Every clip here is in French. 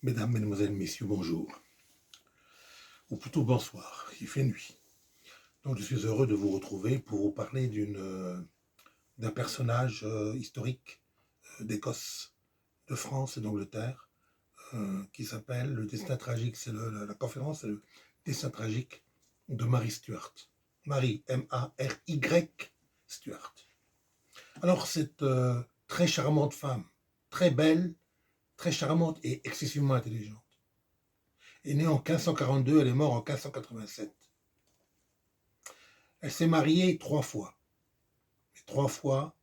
Mesdames, Mesdemoiselles, Messieurs, bonjour. Ou plutôt bonsoir, il fait nuit. Donc je suis heureux de vous retrouver pour vous parler d'un personnage historique d'Écosse, de France et d'Angleterre, qui s'appelle Le Destin tragique. C'est la conférence, c'est le Destin tragique de Mary Stuart. Mary, M-A-R-Y, Stuart. Alors cette très charmante femme, très belle, très charmante et excessivement intelligente, est née en 1542, elle est morte en 1587. Elle s'est mariée 3 fois. Mais 3 fois,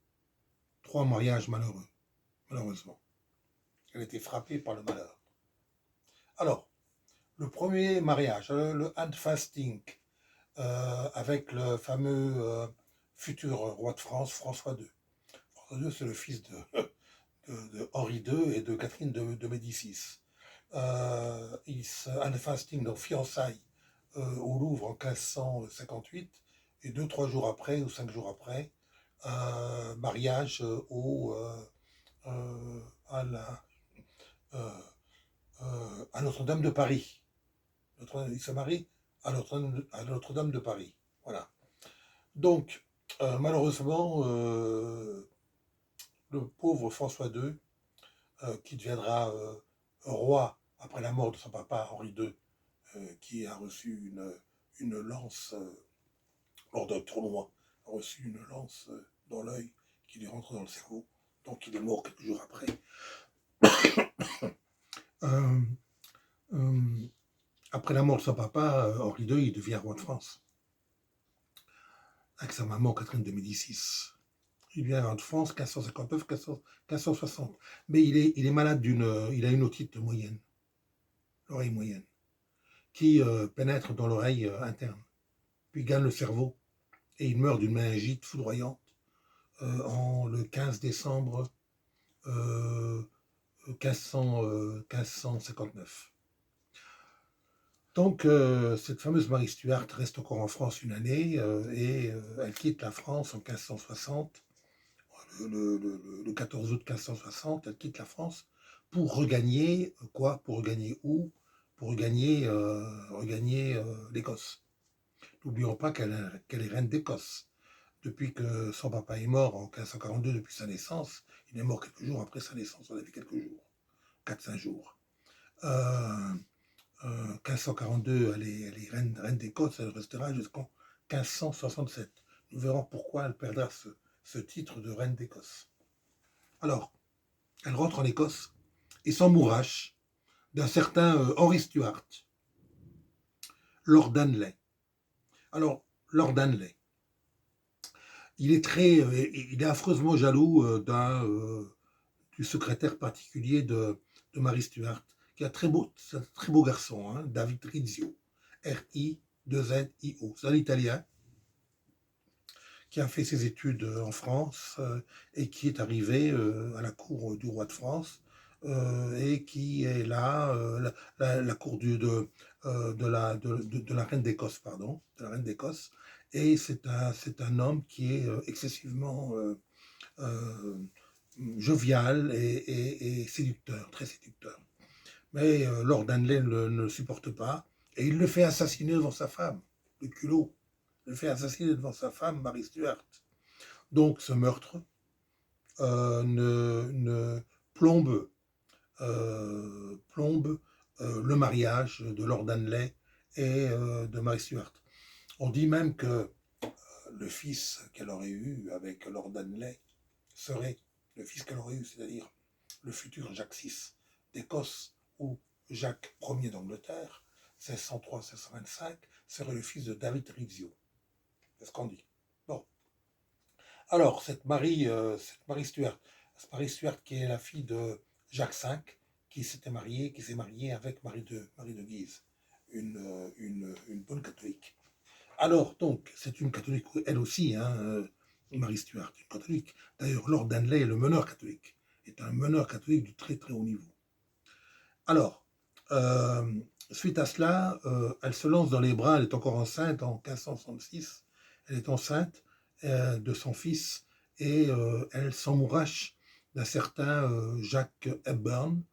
3 mariages malheureux, malheureusement. Elle a été frappée par le malheur. Alors, le premier mariage, le handfasting, avec le fameux futur roi de France, François II. François II, c'est le fils de Henri II et de Catherine de Médicis. Handfasting, donc fiançailles, au Louvre en 1558, et 2-3 jours après, ou 5 jours après, mariage à, euh, à Notre-Dame de Paris. Il se marie à Notre-Dame de Paris. Voilà. Donc, malheureusement, le pauvre François II, qui deviendra roi après la mort de son papa Henri II, qui a reçu une lance lors d'un tournoi, a reçu une lance dans l'œil qui lui rentre dans le cerveau. Donc il est mort quelques jours après. Euh, euh, après la mort de son papa, Henri II, il devient roi de France. Avec sa maman Catherine de Médicis. Il devient roi de France 1559-1560. Mais il est malade il a une otite moyenne, l'oreille moyenne, qui pénètre dans l'oreille interne, puis gagne le cerveau, et il meurt d'une méningite foudroyante le 15 décembre 1559. Donc, cette fameuse Mary Stuart reste encore en France une année et elle quitte la France en 1560. Le 14 août 1560, elle quitte la France pour regagner quoi? Pour regagner où? Pour regagner l'Écosse. N'oublions pas qu'elle est reine d'Écosse. Depuis que son papa est mort en 1542, depuis sa naissance, il est mort quelques jours après sa naissance, on a fait quelques jours, 4-5 jours. 1542, elle est reine d'Écosse, elle restera jusqu'en 1567. Nous verrons pourquoi elle perdra ce titre de reine d'Écosse. Alors, elle rentre en Écosse et s'embourrache d'un certain Henry Stuart, Lord Danley. Alors, Lord Danley, il est affreusement jaloux du secrétaire particulier de Mary Stuart, qui est un très beau garçon, hein, David Rizzio, R-I-2-Z-I-O. C'est un Italien qui a fait ses études en France et qui est arrivé à la cour du roi de France et qui est là, la cour de la reine d'Écosse, pardon, de la reine d'Écosse. Et c'est un homme qui est excessivement jovial et séducteur, très séducteur. Mais Lord Danley ne le supporte pas et il le fait assassiner devant sa femme, le culot. Il le fait assassiner devant sa femme, Mary Stuart. Donc ce meurtre plombe le mariage de Lord Danley et de Mary Stuart. On dit même que le fils qu'elle aurait eu avec Lord Danley serait le fils qu'elle aurait eu, c'est-à-dire le futur Jacques VI d'Écosse ou Jacques Ier d'Angleterre, 1603-1625, serait le fils de David Rizzio. C'est ce qu'on dit. Bon. Alors, cette Mary Stuart, qui est la fille de Jacques V, qui s'est mariée avec Marie de Guise, une bonne catholique. Alors, donc, c'est une catholique, elle aussi, hein, Mary Stuart, une catholique. D'ailleurs, Lord Danley est le meneur catholique, est un meneur catholique du très très haut niveau. Alors, suite à cela, elle se lance dans les bras, elle est encore enceinte en 1566, elle est enceinte de son fils et elle s'emmourache d'un certain Jacques Hepburn,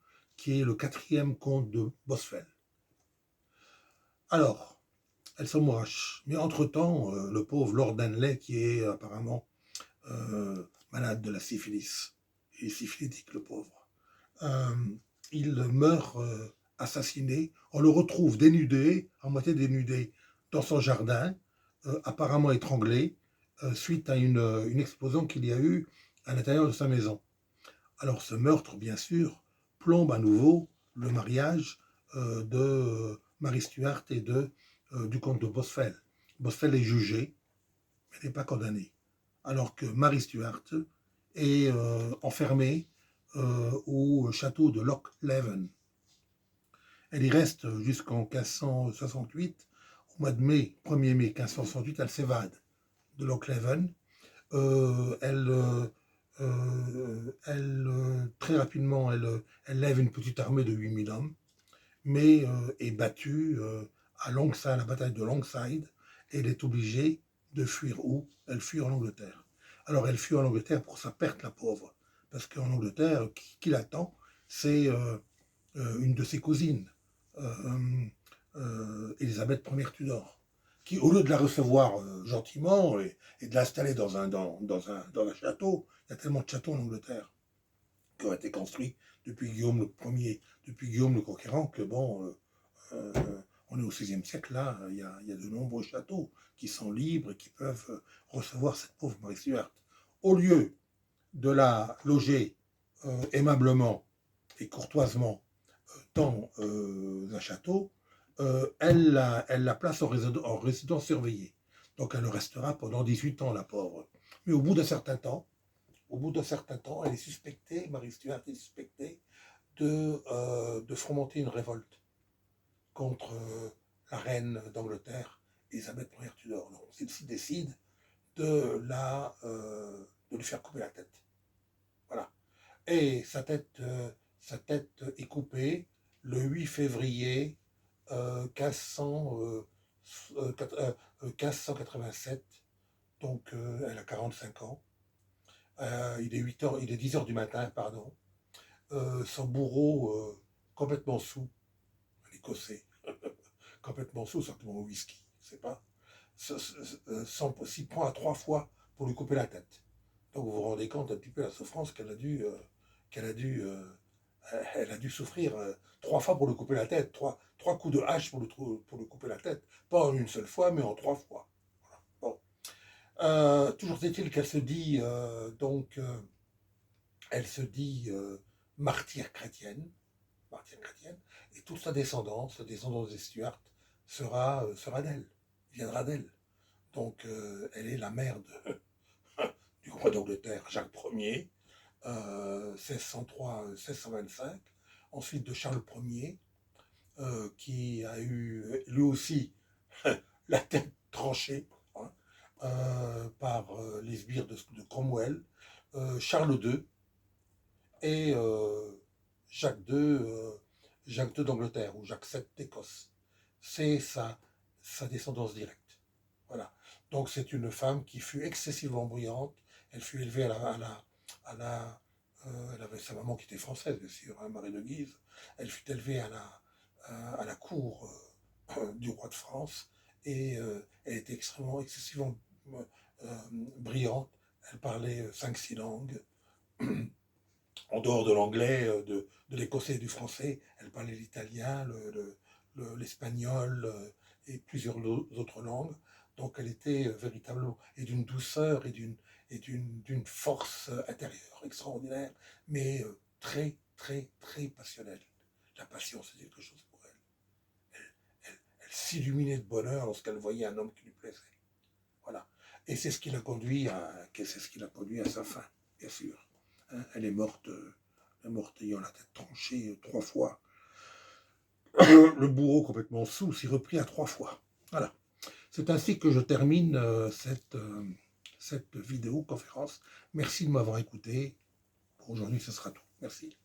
qui est le 4e comte de Boswell. Alors, elle s'amourache. Mais entre-temps, le pauvre Lord Danley, qui est apparemment malade de la syphilis, il est syphilitique, le pauvre, il meurt assassiné. On le retrouve dénudé, à moitié dénudé, dans son jardin, apparemment étranglé, suite à une explosion qu'il y a eu à l'intérieur de sa maison. Alors ce meurtre, bien sûr, plombe à nouveau le mariage de Mary Stuart et du comte de Boswell. Boswell est jugé, mais n'est pas condamné. Alors que Mary Stuart est enfermée au château de Loch Leven. Elle y reste jusqu'en 1568. Au mois de mai, 1er mai 1568, elle s'évade de Loch Leven. Très rapidement, elle lève une petite armée de 8000 hommes, mais est battue à la bataille de Longside, et elle est obligée de fuir où? Elle fuit en Angleterre. Alors elle fuit en Angleterre pour sa perte, la pauvre, parce qu'en Angleterre, qui l'attend, c'est une de ses cousines, Élisabeth Ier Tudor, qui, au lieu de la recevoir gentiment et de l'installer dans un château, il y a tellement de châteaux en Angleterre qui ont été construits depuis Guillaume le Ier, depuis Guillaume le Conquérant, que bon, on est au XVIe siècle, là, il y a de nombreux châteaux qui sont libres et qui peuvent recevoir cette pauvre Mary Stuart. Au lieu de la loger aimablement et courtoisement dans un château, elle la place en résidence surveillée. Donc elle restera pendant 18 ans, la pauvre. Mais au bout d'un certain temps, elle est suspectée, Mary Stuart est suspectée de fomenter une révolte contre la reine d'Angleterre, Élisabeth Ier Tudor. Donc celle-ci décide de lui faire couper la tête. Voilà. Et sa tête est coupée le 8 février 1587. Donc elle a 45 ans. Il est 10 heures du matin, pardon. Son bourreau, complètement saoul, un écossais, complètement saoul, certainement au whisky, je sais pas, s'y prend à 3 fois pour lui couper la tête. Donc vous vous rendez compte un petit peu la souffrance qu'elle a dû souffrir 3 fois pour lui couper la tête, trois coups de hache pour lui couper la tête, pas en une seule fois, mais en 3 fois. Voilà. Bon. Toujours est-il qu'elle se dit martyre chrétienne, et toute sa descendance, la descendance des Stuart, sera d'elle, viendra d'elle. Donc elle est la mère du roi d'Angleterre, Jacques Ier, 1603-1625, ensuite de Charles Ier, qui a eu lui aussi la tête tranchée par les sbires de Cromwell, Charles II et Jacques II d'Angleterre, ou Jacques VII d'Écosse. C'est sa descendance directe. Voilà. Donc c'est une femme qui fut excessivement brillante. Elle fut élevée elle avait sa maman qui était française, bien sûr, hein, Marie de Guise. Elle fut élevée à la cour du roi de France, et elle était excessivement brillante. Elle parlait 5-6 langues. En dehors de l'anglais, de l'écossais et du français, elle parlait l'italien, l'espagnol et plusieurs autres langues. Donc elle était véritablement, et d'une douceur et d'une force intérieure extraordinaire, mais très, très, très passionnelle. La passion, c'est quelque chose pour elle. Elle s'illuminait de bonheur lorsqu'elle voyait un homme qui lui plaisait. Voilà. Et c'est ce qui l'a conduit à sa fin, bien sûr. Hein, elle est morte ayant la tête tranchée 3 fois. Le bourreau complètement saoul s'y reprit à 3 fois. Voilà. C'est ainsi que je termine cette vidéoconférence. Merci de m'avoir écouté. Pour aujourd'hui, ce sera tout. Merci.